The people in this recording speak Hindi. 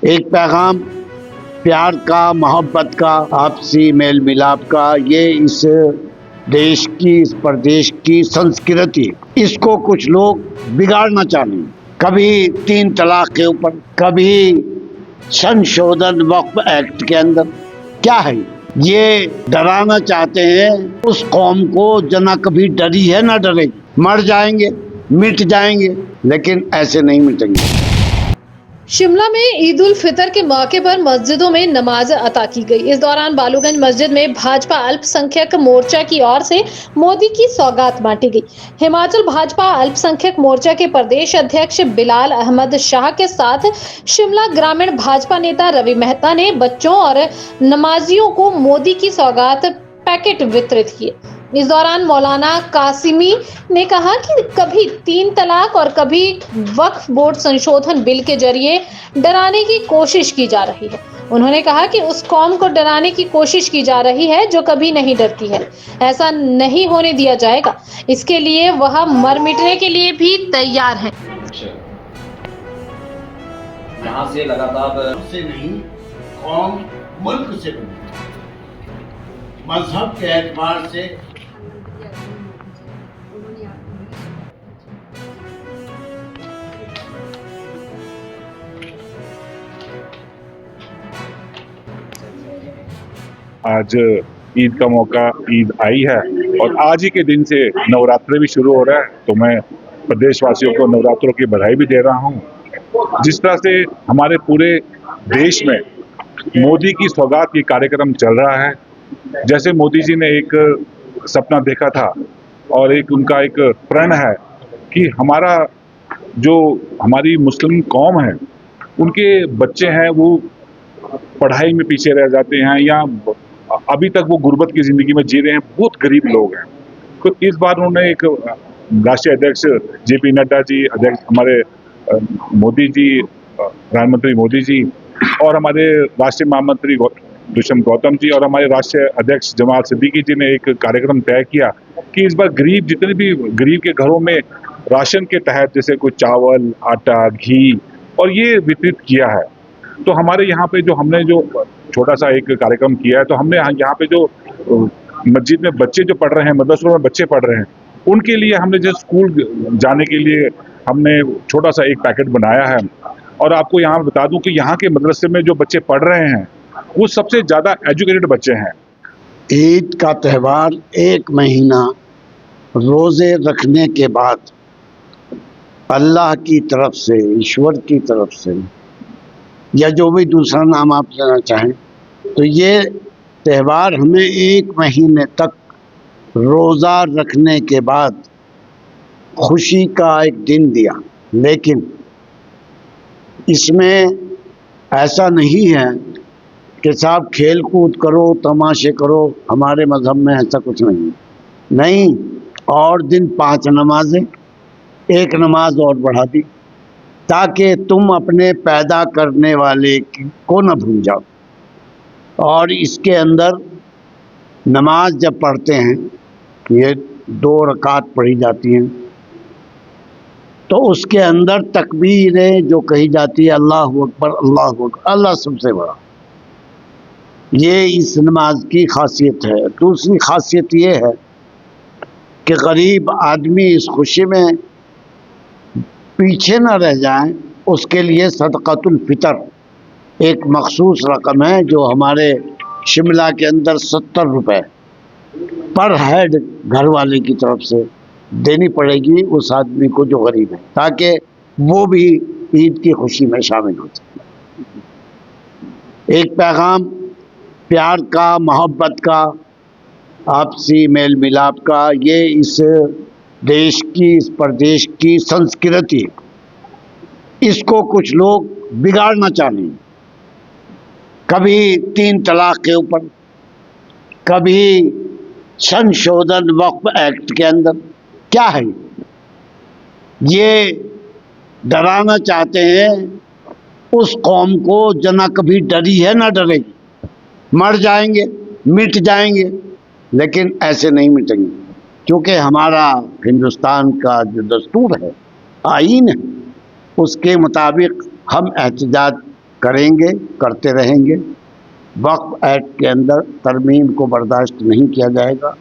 एक पैगाम प्यार का, मोहब्बत का, आपसी मेल मिलाप का। ये इस देश की, इस प्रदेश की संस्कृति, इसको कुछ लोग बिगाड़ना चाहेंगे। कभी 3 तलाक के ऊपर, कभी संशोधन वक्फ एक्ट के अंदर। क्या है ये? डराना चाहते हैं उस कौम को जना कभी डरी है ना डरेगी। मर जाएंगे, मिट जाएंगे, लेकिन ऐसे नहीं मिटेंगे। शिमला में ईद उल फितर के मौके पर मस्जिदों में नमाज अता की गई। इस दौरान बालूगंज मस्जिद में भाजपा अल्पसंख्यक मोर्चा की ओर से मोदी की सौगात बांटी गई। हिमाचल भाजपा अल्पसंख्यक मोर्चा के प्रदेश अध्यक्ष बिलाल अहमद शाह के साथ शिमला ग्रामीण भाजपा नेता रवि मेहता ने बच्चों और नमाजियों को मोदी की सौगात पैकेट वितरित किए। इस दौरान मौलाना कासिमी ने कहा कि कभी 3 तलाक और कभी वक्फ बोर्ड संशोधन बिल के जरिए डराने की कोशिश की जा रही है। उन्होंने कहा कि उस कौम को डराने की कोशिश की जा रही है जो कभी नहीं डरती है। ऐसा नहीं होने दिया जाएगा। इसके लिए वह मर मिटने के लिए भी तैयार हैं। यहाँ से लगातार से नहीं, कौम मुल्क से बनी, मजहब के एतबार से। आज ईद का मौका, ईद आई है और आज ही के दिन से नवरात्रि भी शुरू हो रहा है। तो मैं प्रदेशवासियों को नवरात्रों की बधाई भी दे रहा हूँ। जिस तरह से हमारे पूरे देश में मोदी की सौगात की कार्यक्रम चल रहा है, जैसे मोदी जी ने एक सपना देखा था और एक उनका एक प्रण है कि हमारी मुस्लिम कौम है, उनके बच्चे हैं वो पढ़ाई में पीछे रह जाते हैं या अभी तक वो गुर्बत की जिंदगी में जी रहे हैं, बहुत गरीब लोग हैं। तो इस बार उन्होंने एक राष्ट्रीय अध्यक्ष जेपी नड्डा जी, अध्यक्ष हमारे मोदी जी, प्रधानमंत्री मोदी जी और हमारे राष्ट्रीय महामंत्री दुष्यंत गौतम जी और हमारे राष्ट्रीय अध्यक्ष जमाल सिद्दीकी जी ने एक कार्यक्रम तय किया कि इस बार गरीब, जितने भी गरीब के घरों में राशन के तहत जैसे कोई चावल, आटा, घी और ये वितरित किया है। तो हमारे यहाँ पे हमने छोटा सा एक कार्यक्रम किया है, तो हमने यहाँ पे मस्जिद में बच्चे जो पढ़ रहे हैं, मदरसों में बच्चे पढ़ रहे हैं, उनके लिए हमने जो स्कूल जाने के लिए हमने छोटा सा एक पैकेट बनाया है। और आपको यहाँ बता दूं कि यहाँ के मदरसे में जो बच्चे पढ़ रहे हैं वो सबसे ज़्यादा एजुकेटेड बच्चे हैं। ईद का त्यौहार 1 महीना रोज़े रखने के बाद अल्लाह की तरफ से, ईश्वर की तरफ से, या जो भी दूसरा नाम आप लेना चाहें, तो ये त्यौहार हमें 1 महीने तक रोज़ा रखने के बाद खुशी का एक दिन दिया। लेकिन इसमें ऐसा नहीं है कि साहब खेल कूद करो, तमाशे करो। हमारे मज़हब में ऐसा कुछ नहीं। और दिन 5 नमाजें, 1 नमाज और बढ़ा दी ताकि तुम अपने पैदा करने वाले को न भूल जाओ। और इसके अंदर नमाज जब पढ़ते हैं, ये 2 रकात पढ़ी जाती हैं, तो उसके अंदर तकबीरें जो कही जाती है, अल्लाहु अकबर, अल्लाहु अकबर, अल्लाह सबसे बड़ा। ये इस नमाज की खासियत है। दूसरी खासियत ये है कि गरीब आदमी इस खुशी में पीछे न रह जाएं, उसके लिए सदक़तुल फ़ितर एक मखसूस रकम है जो हमारे शिमला के अंदर 70 रुपए पर हेड घर वाले की तरफ से देनी पड़ेगी उस आदमी को जो गरीब है, ताकि वो भी ईद की खुशी में शामिल हो सके। एक पैगाम प्यार का, मोहब्बत का, आपसी मेल मिलाप का। ये इस देश की, इस प्रदेश की संस्कृति, इसको कुछ लोग बिगाड़ना चाहेंगे। कभी 3 तलाक के ऊपर, कभी संशोधन वक्फ एक्ट के अंदर। क्या है ये? डराना चाहते हैं उस कौम को जना कभी डरी है ना डरेगी। मर जाएंगे, मिट जाएंगे, लेकिन ऐसे नहीं मिटेंगे। क्योंकि हमारा हिंदुस्तान का जो दस्तूर है, आईन है, उसके मुताबिक हम एहतजाज करेंगे, करते रहेंगे। वक्फ एक्ट के अंदर तरमीम को बर्दाश्त नहीं किया जाएगा।